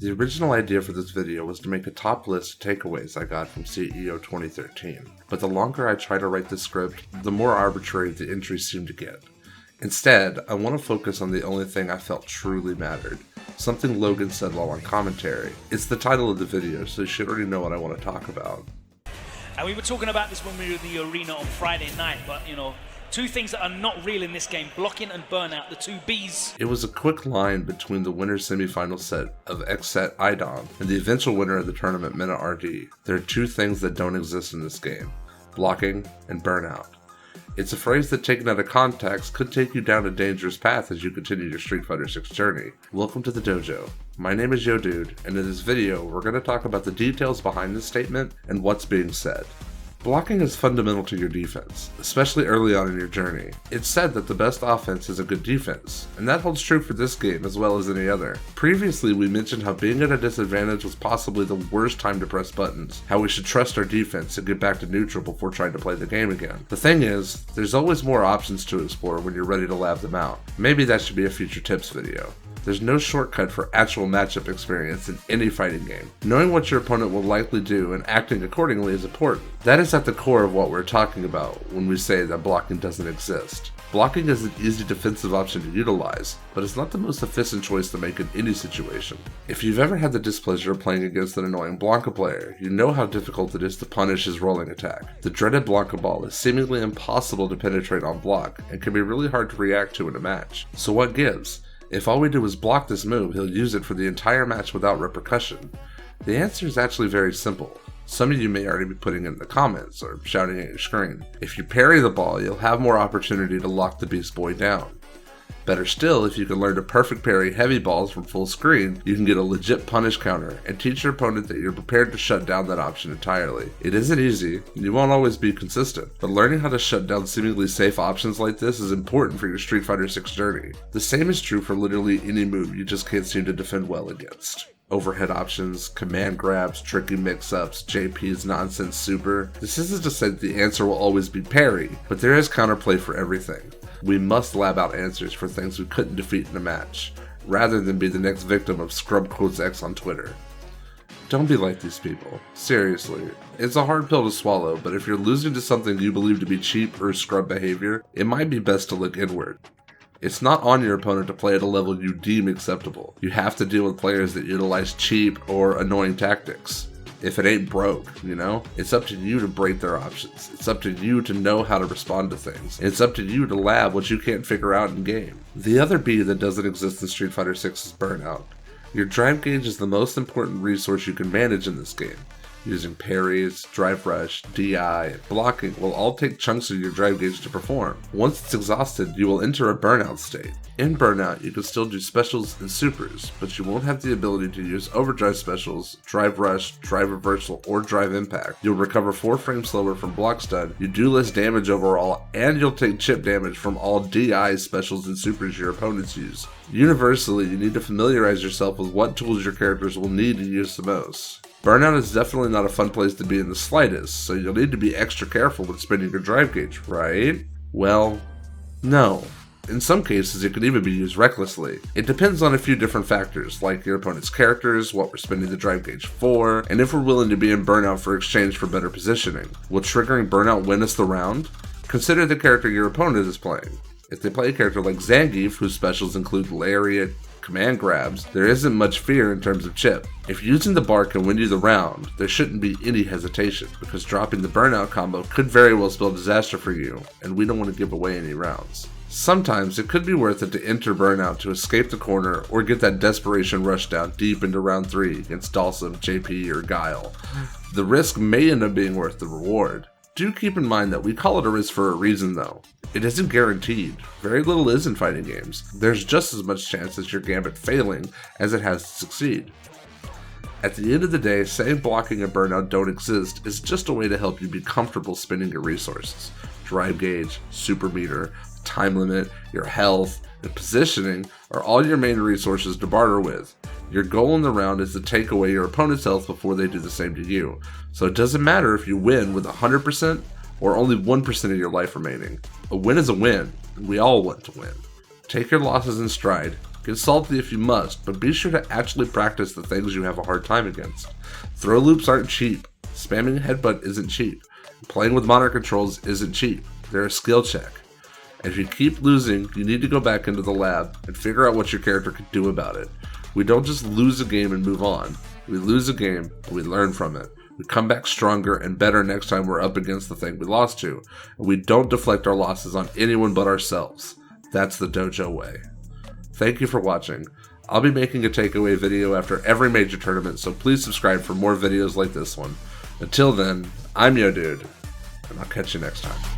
The original idea for this video was to make a top list of takeaways I got from CEO 2013, but the longer I try to write the script, the more arbitrary the entries seem to get. Instead, I want to focus on the only thing I felt truly mattered, something Logan said while on commentary. It's the title of the video, so you should already know what I want to talk about. And we were talking about this when we were in the arena on Friday night, but two things that are not real in this game, blocking and burnout, the two Bs. It was a quick line between the winner's semifinal set of X set Idon and the eventual winner of the tournament Mena RD. There are two things that don't exist in this game, blocking and burnout. It's a phrase that taken out of context could take you down a dangerous path as you continue your Street Fighter 6 journey. Welcome to the dojo. My name is YohDood, and in this video we're going to talk about the details behind this statement and what's being said. Blocking is fundamental to your defense, especially early on in your journey. It's said that the best offense is a good defense, and that holds true for this game as well as any other. Previously, we mentioned how being at a disadvantage was possibly the worst time to press buttons, how we should trust our defense and get back to neutral before trying to play the game again. The thing is, there's always more options to explore when you're ready to lab them out. Maybe that should be a future tips video. There's no shortcut for actual matchup experience in any fighting game. Knowing what your opponent will likely do and acting accordingly is important. That is at the core of what we're talking about when we say that blocking doesn't exist. Blocking is an easy defensive option to utilize, but it's not the most efficient choice to make in any situation. If you've ever had the displeasure of playing against an annoying Blanka player, you know how difficult it is to punish his rolling attack. The dreaded Blanka ball is seemingly impossible to penetrate on block and can be really hard to react to in a match. So what gives? If all we do is block this move, he'll use it for the entire match without repercussion. The answer is actually very simple. Some of you may already be putting it in the comments or shouting at your screen. If you parry the ball, you'll have more opportunity to lock the Beast Boy down. Better still, if you can learn to perfect parry heavy balls from full screen, you can get a legit punish counter and teach your opponent that you're prepared to shut down that option entirely. It isn't easy, and you won't always be consistent, but learning how to shut down seemingly safe options like this is important for your Street Fighter 6 journey. The same is true for literally any move you just can't seem to defend well against. Overhead options, command grabs, tricky mix-ups, JP's nonsense super. This isn't to say that the answer will always be parry, but there is counterplay for everything. We must lab out answers for things we couldn't defeat in a match, rather than be the next victim of ScrubQuotesX on Twitter. Don't be like these people. Seriously. It's a hard pill to swallow, but if you're losing to something you believe to be cheap or scrub behavior, it might be best to look inward. It's not on your opponent to play at a level you deem acceptable. You have to deal with players that utilize cheap or annoying tactics. If it ain't broke, it's up to you to break their options. It's up to you to know how to respond to things. It's up to you to lab what you can't figure out in game. The other B that doesn't exist in Street Fighter 6 is burnout. Your drive gauge is the most important resource you can manage in this game. Using parries, drive rush, DI, and blocking will all take chunks of your drive gauge to perform. Once it's exhausted, you will enter a burnout state. In burnout, you can still do specials and supers, but you won't have the ability to use overdrive specials, drive rush, drive reversal, or drive impact. You'll recover 4 frames slower from block stun, you do less damage overall, and you'll take chip damage from all DI, specials, and supers your opponents use. Universally, you need to familiarize yourself with what tools your characters will need to use the most. Burnout is definitely not a fun place to be in the slightest, so you'll need to be extra careful with spending your drive gauge, right? Well, no. In some cases, it could even be used recklessly. It depends on a few different factors, like your opponent's characters, what we're spending the drive gauge for, and if we're willing to be in burnout for exchange for better positioning. Will triggering burnout win us the round? Consider the character your opponent is playing. If they play a character like Zangief, whose specials include Lariat, command grabs, there isn't much fear in terms of chip. If using the bar can win you the round, there shouldn't be any hesitation, because dropping the burnout combo could very well spell disaster for you, and we don't want to give away any rounds. Sometimes it could be worth it to enter burnout to escape the corner or get that desperation rush down deep into round 3 against Dalsum, JP, or Guile. The risk may end up being worth the reward. Do keep in mind that we call it a risk for a reason though. It isn't guaranteed. Very little is in fighting games. There's just as much chance at your gambit failing as it has to succeed. At the end of the day, saying blocking and burnout don't exist is just a way to help you be comfortable spending your resources. Drive gauge, super meter, time limit, your health, and positioning are all your main resources to barter with. Your goal in the round is to take away your opponent's health before they do the same to you. So it doesn't matter if you win with 100% or only 1% of your life remaining. A win is a win, and we all want to win. Take your losses in stride, Get salty if you must, but be sure to actually practice the things you have a hard time against. Throw loops aren't cheap. Spamming headbutt isn't cheap. Playing with modern controls isn't cheap. They're a skill check. And if you keep losing, you need to go back into the lab and figure out what your character can do about it. We don't just lose a game and move on. We lose a game and we learn from it. We come back stronger and better next time we're up against the thing we lost to. And we don't deflect our losses on anyone but ourselves. That's the dojo way. Thank you for watching. I'll be making a takeaway video after every major tournament, so please subscribe for more videos like this one. Until then, I'm YohDood, and I'll catch you next time.